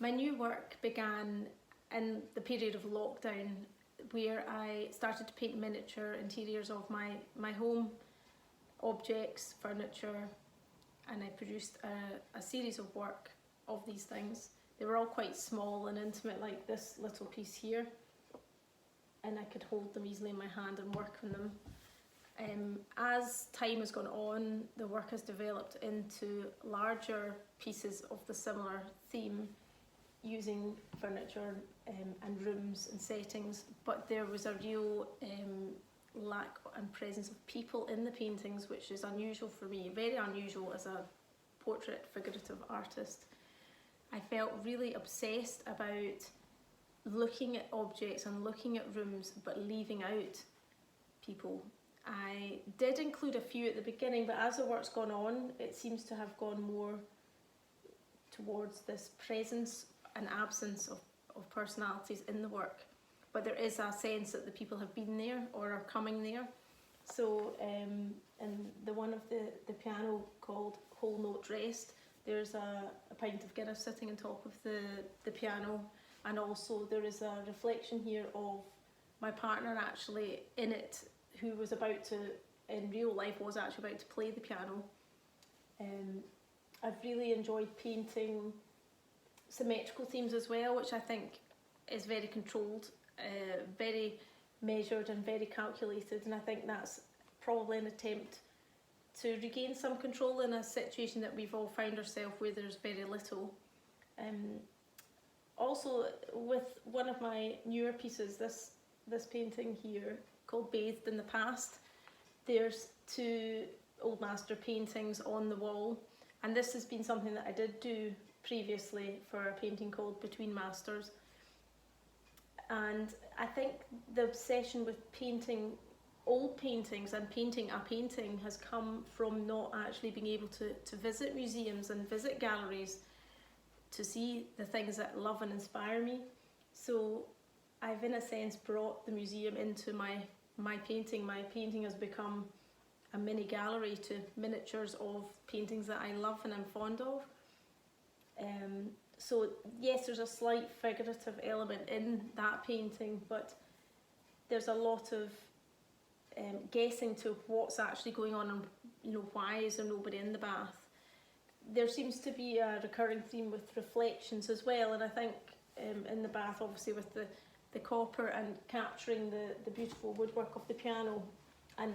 My new work began in the period of lockdown, where I started to paint miniature interiors of my home, objects, furniture, and I produced a series of work of these things. They were all quite small and intimate, like this little piece here, and I could hold them easily in my hand and work on them. As time has gone on, the work has developed into larger pieces of the similar theme, using furniture and rooms and settings, but there was a real lack and presence of people in the paintings, which is unusual for me, very unusual as a portrait figurative artist. I felt really obsessed about looking at objects and looking at rooms, but leaving out people. I did include a few at the beginning, but as the work's gone on, it seems to have gone more towards this presence and absence of personalities in the work. But there is a sense that the people have been there or are coming there. So in the one of the piano called Whole Note Rest, there's a pint of Guinness sitting on top of the piano, and also there is a reflection here of my partner actually in it, who was about to, in real life, was actually about to play the piano. I've really enjoyed painting symmetrical themes as well, which I think is very controlled, very measured and very calculated, and I think that's probably an attempt to regain some control in a situation that we've all found ourselves where there's very little. Also, with one of my newer pieces, this painting here called Bathed in the Past, there's two old master paintings on the wall, and this has been something that I did do previously for a painting called Between Masters. And I think the obsession with painting old paintings and painting a painting has come from not actually being able to visit museums and visit galleries to see the things that love and inspire me. So I've in a sense brought the museum into my painting. My painting has become a mini gallery to miniatures of paintings that I love and I'm fond of. So yes, there's a slight figurative element in that painting, but there's a lot of guessing to what's actually going on and why is there nobody in the bath. There seems to be a recurring theme with reflections as well, and I think in the bath, obviously with the copper and capturing the beautiful woodwork of the piano, and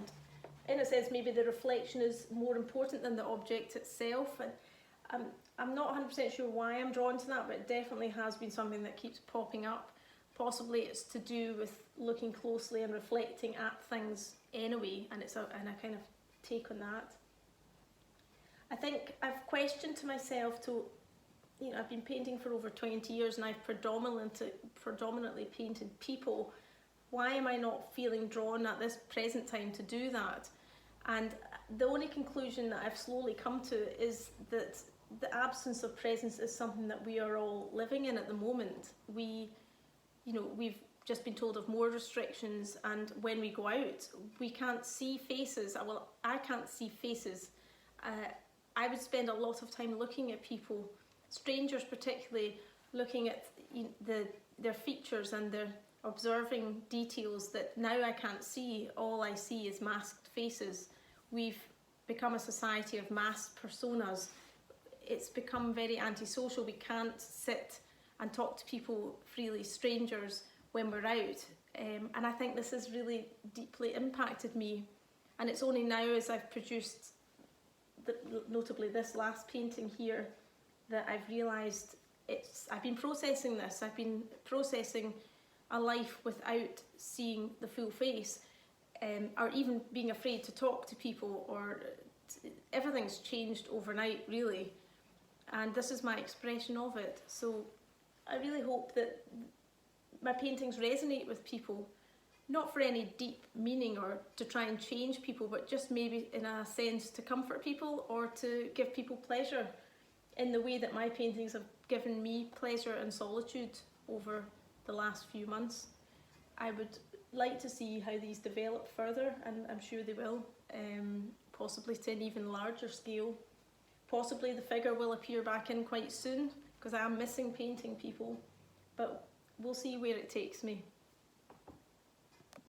in a sense maybe the reflection is more important than the object itself. And I'm not 100% sure why I'm drawn to that, but it definitely has been something that keeps popping up. Possibly it's to do with looking closely and reflecting at things anyway, and it's a kind of take on that. I think I've questioned to myself I've been painting for over 20 years and I've predominantly painted people. Why am I not feeling drawn at this present time to do that? And the only conclusion that I've slowly come to is that the absence of presence is something that we are all living in at the moment. We've just been told of more restrictions, and when we go out, we can't see faces. Well, I can't see faces. I would spend a lot of time looking at people, strangers particularly, looking at their features and their observing details that now I can't see. All I see is masked faces. We've become a society of masked personas. It's become very antisocial. We can't sit and talk to people freely, strangers, when we're out. And I think this has really deeply impacted me. And it's only now, as I've produced, notably this last painting here, that I've realised I've been processing this. I've been processing a life without seeing the full face, or even being afraid to talk to people, or everything's changed overnight, really. And this is my expression of it. So I really hope that my paintings resonate with people, not for any deep meaning or to try and change people, but just maybe in a sense to comfort people or to give people pleasure in the way that my paintings have given me pleasure and solitude over the last few months. I would like to see how these develop further, and I'm sure they will, possibly to an even larger scale. Possibly the figure will appear back in quite soon, because I am missing painting people, but we'll see where it takes me.